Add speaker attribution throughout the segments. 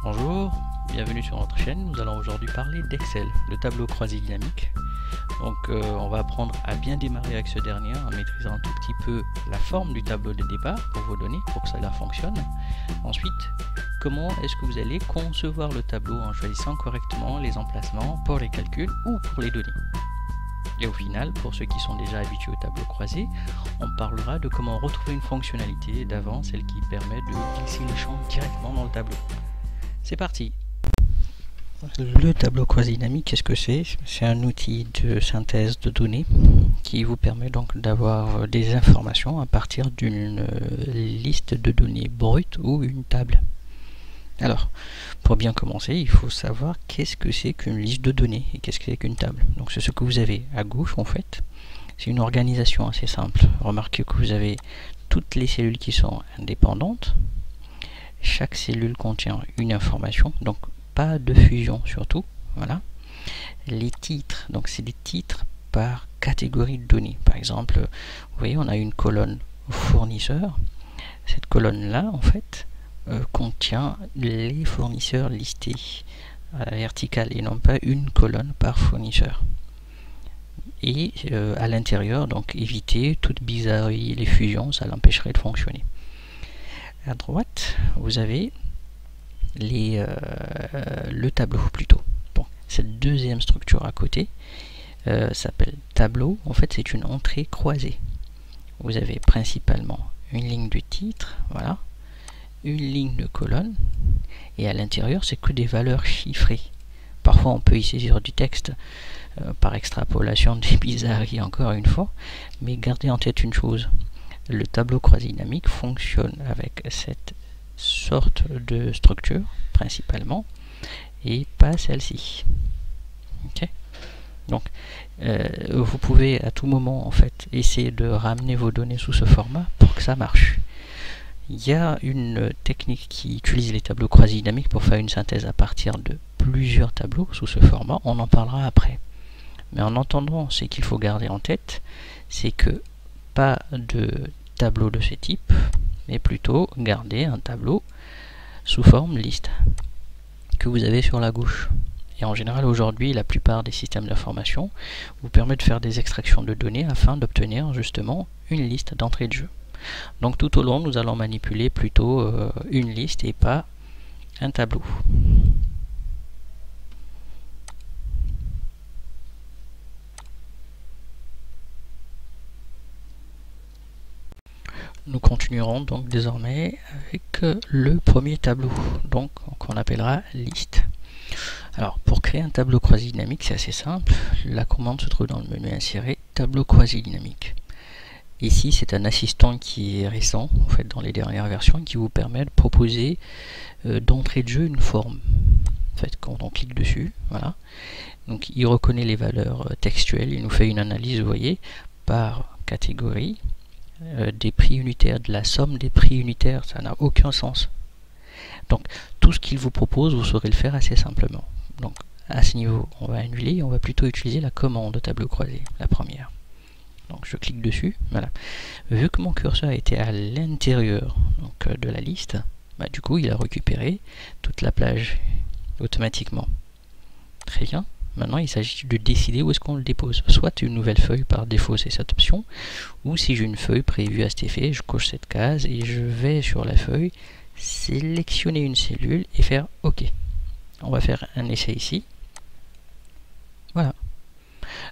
Speaker 1: Bonjour, bienvenue sur notre chaîne. Nous allons aujourd'hui parler d'Excel, le tableau croisé dynamique. Donc on va apprendre à bien démarrer avec ce dernier en maîtrisant un tout petit peu la forme du tableau de départ pour vos données, pour que cela fonctionne. Ensuite, comment est-ce que vous allez concevoir le tableau en choisissant correctement les emplacements pour les calculs ou pour les données. Et au final, pour ceux qui sont déjà habitués au tableau croisé, on parlera de comment retrouver une fonctionnalité d'avant, celle qui permet de glisser les champs directement dans le tableau. C'est parti! Le tableau croisé dynamique, qu'est-ce que c'est? C'est un outil de synthèse de données qui vous permet donc d'avoir des informations à partir d'une liste de données brutes ou une table. Alors, pour bien commencer, il faut savoir qu'est-ce que c'est qu'une liste de données et qu'est-ce que c'est qu'une table. Donc c'est ce que vous avez à gauche en fait. C'est une organisation assez simple. Remarquez que vous avez toutes les cellules qui sont indépendantes. Chaque cellule contient une information, donc pas de fusion surtout. Voilà. Les titres, donc c'est des titres par catégorie de données. Par exemple, vous voyez, on a une colonne fournisseur. Cette colonne-là, en fait, contient les fournisseurs listés à la verticale et non pas une colonne par fournisseur. Et à l'intérieur, donc éviter toute bizarrerie, les fusions, ça l'empêcherait de fonctionner. À droite, vous avez le tableau plutôt. Bon, cette deuxième structure à côté s'appelle tableau. En fait, c'est une entrée croisée. Vous avez principalement une ligne de titre, voilà, une ligne de colonne, et à l'intérieur c'est que des valeurs chiffrées. Parfois on peut y saisir du texte par extrapolation des bizarreries encore une fois, mais gardez en tête une chose, le tableau croisé dynamique fonctionne avec cette sorte de structure principalement et pas celle-ci. Ok, donc vous pouvez à tout moment en fait essayer de ramener vos données sous ce format pour que ça marche. Il y a une technique qui utilise les tableaux croisés dynamiques pour faire une synthèse à partir de plusieurs tableaux sous ce format. On en parlera après. Mais en entendant, ce qu'il faut garder en tête, c'est que pas de tableau de ce type, mais plutôt garder un tableau sous forme liste que vous avez sur la gauche. Et en général, aujourd'hui, la plupart des systèmes d'information vous permettent de faire des extractions de données afin d'obtenir justement une liste d'entrée de jeu. Donc tout au long, nous allons manipuler plutôt une liste et pas un tableau. Nous continuerons donc désormais avec le premier tableau, donc qu'on appellera liste. Alors pour créer un tableau croisé dynamique, c'est assez simple. La commande se trouve dans le menu insérer tableau croisé dynamique. Ici, c'est un assistant qui est récent, en fait, dans les dernières versions, qui vous permet de proposer d'entrée de jeu une forme. En fait, quand on clique dessus, voilà. Donc, il reconnaît les valeurs textuelles, il nous fait une analyse, vous voyez, par catégorie, des prix unitaires, de la somme des prix unitaires, ça n'a aucun sens. Donc, tout ce qu'il vous propose, vous saurez le faire assez simplement. Donc, à ce niveau, on va annuler et on va plutôt utiliser la commande tableau croisé, la première. Donc je clique dessus, voilà. Vu que mon curseur était à l'intérieur de la liste, bah, du coup il a récupéré toute la plage automatiquement. Très bien. Maintenant il s'agit de décider où est-ce qu'on le dépose. Soit une nouvelle feuille, par défaut c'est cette option, ou si j'ai une feuille prévue à cet effet, je coche cette case et je vais sur la feuille, sélectionner une cellule et faire OK. On va faire un essai ici. Voilà.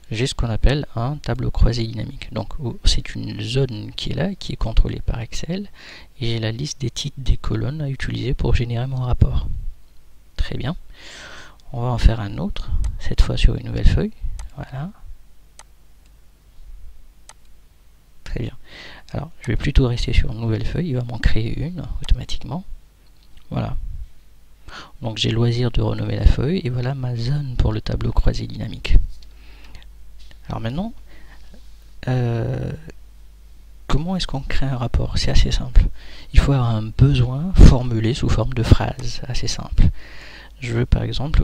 Speaker 1: J'ai ce qu'on appelle un tableau croisé dynamique. Donc c'est une zone qui est là, qui est contrôlée par Excel, et j'ai la liste des titres des colonnes à utiliser pour générer mon rapport. Très bien. On va en faire un autre, cette fois sur une nouvelle feuille. Voilà. Très bien. Alors je vais plutôt rester sur une nouvelle feuille, il va m'en créer une automatiquement. Voilà. Donc j'ai le loisir de renommer la feuille, et voilà ma zone pour le tableau croisé dynamique. Alors maintenant, comment est-ce qu'on crée un rapport? C'est assez simple. Il faut avoir un besoin formulé sous forme de phrase, assez simple. Je veux par exemple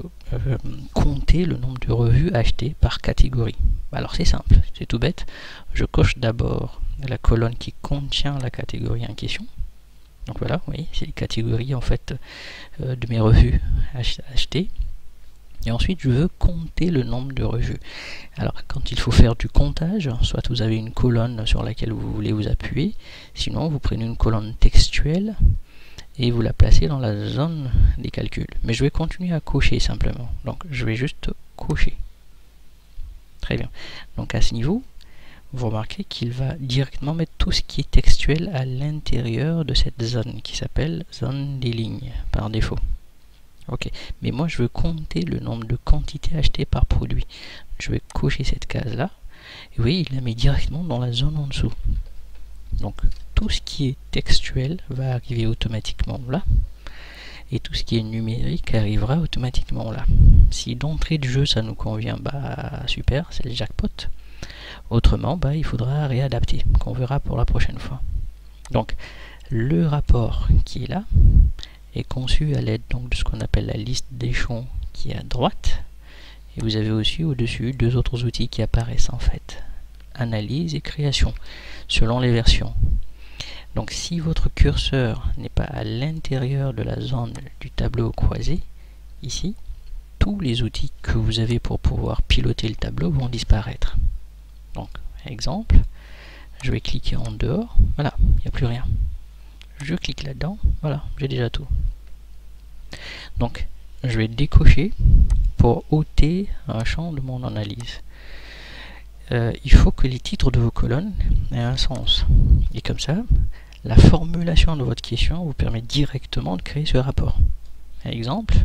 Speaker 1: compter le nombre de revues achetées par catégorie. Alors c'est simple, c'est tout bête. Je coche d'abord la colonne qui contient la catégorie en question. Donc voilà, vous voyez, c'est les catégories en fait de mes revues achetées. Et ensuite, je veux compter le nombre de revues. Alors, quand il faut faire du comptage, soit vous avez une colonne sur laquelle vous voulez vous appuyer, sinon vous prenez une colonne textuelle et vous la placez dans la zone des calculs. Mais je vais continuer à cocher simplement. Donc, je vais juste cocher. Très bien. Donc, à ce niveau, vous remarquez qu'il va directement mettre tout ce qui est textuel à l'intérieur de cette zone qui s'appelle zone des lignes par défaut. Ok, mais moi je veux compter le nombre de quantités achetées par produit. Je vais cocher cette case là. Et vous voyez, il la met directement dans la zone en dessous. Donc tout ce qui est textuel va arriver automatiquement là. Et tout ce qui est numérique arrivera automatiquement là. Si d'entrée de jeu ça nous convient, bah super, c'est le jackpot. Autrement, bah, il faudra réadapter, qu'on verra pour la prochaine fois. Donc le rapport qui est là est conçu à l'aide donc de ce qu'on appelle la liste d'échelons qui est à droite, et vous avez aussi au-dessus deux autres outils qui apparaissent en fait, analyse et création, selon les versions. Donc si votre curseur n'est pas à l'intérieur de la zone du tableau croisé, ici, tous les outils que vous avez pour pouvoir piloter le tableau vont disparaître. Donc, exemple, je vais cliquer en dehors, voilà, il n'y a plus rien. Je clique là-dedans, voilà, j'ai déjà tout. Donc, je vais décocher pour ôter un champ de mon analyse. Il faut que les titres de vos colonnes aient un sens. Et comme ça, la formulation de votre question vous permet directement de créer ce rapport. Exemple,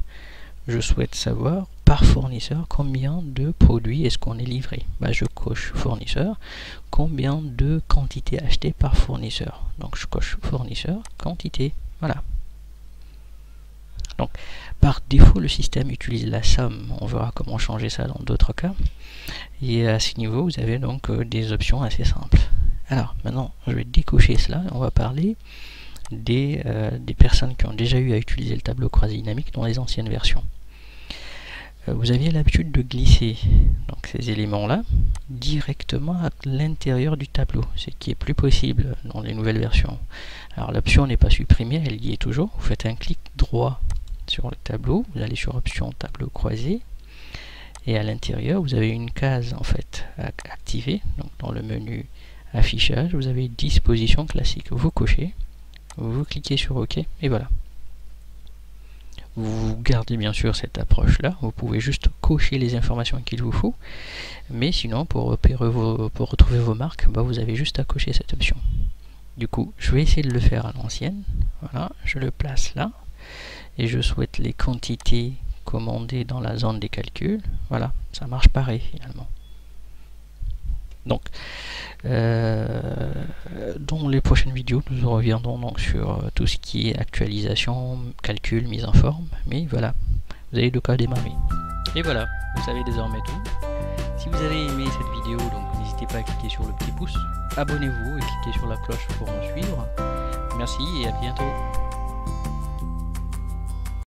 Speaker 1: je souhaite savoir par fournisseur combien de produits est-ce qu'on est livré. Bah, je coche fournisseur, combien de quantités achetées par fournisseur. Donc je coche fournisseur, quantité, voilà. Donc par défaut le système utilise la somme, on verra comment changer ça dans d'autres cas. Et à ce niveau vous avez donc des options assez simples. Alors maintenant je vais décocher cela et on va parler des personnes qui ont déjà eu à utiliser le tableau croisé dynamique dans les anciennes versions. Vous aviez l'habitude de glisser donc ces éléments-là directement à l'intérieur du tableau, ce qui est plus possible dans les nouvelles versions. Alors l'option n'est pas supprimée, elle y est toujours. Vous faites un clic droit sur le tableau, vous allez sur option tableau croisé, et à l'intérieur vous avez une case en fait à activer. Donc dans le menu affichage, vous avez disposition classique. Vous cochez, vous cliquez sur OK et voilà. Vous gardez bien sûr cette approche là, vous pouvez juste cocher les informations qu'il vous faut, mais sinon pour retrouver vos marques, bah, vous avez juste à cocher cette option. Du coup je vais essayer de le faire à l'ancienne. Voilà, je le place là et je souhaite les quantités commandées dans la zone des calculs. Voilà, ça marche pareil finalement. Donc dans les prochaines vidéos nous reviendrons donc sur tout ce qui est actualisation, calcul, mise en forme, mais voilà, vous avez de quoi démarrer. Et voilà, vous savez désormais tout. Si vous avez aimé cette vidéo, donc n'hésitez pas à cliquer sur le petit pouce, abonnez-vous et cliquez sur la cloche pour nous suivre. Merci et à bientôt.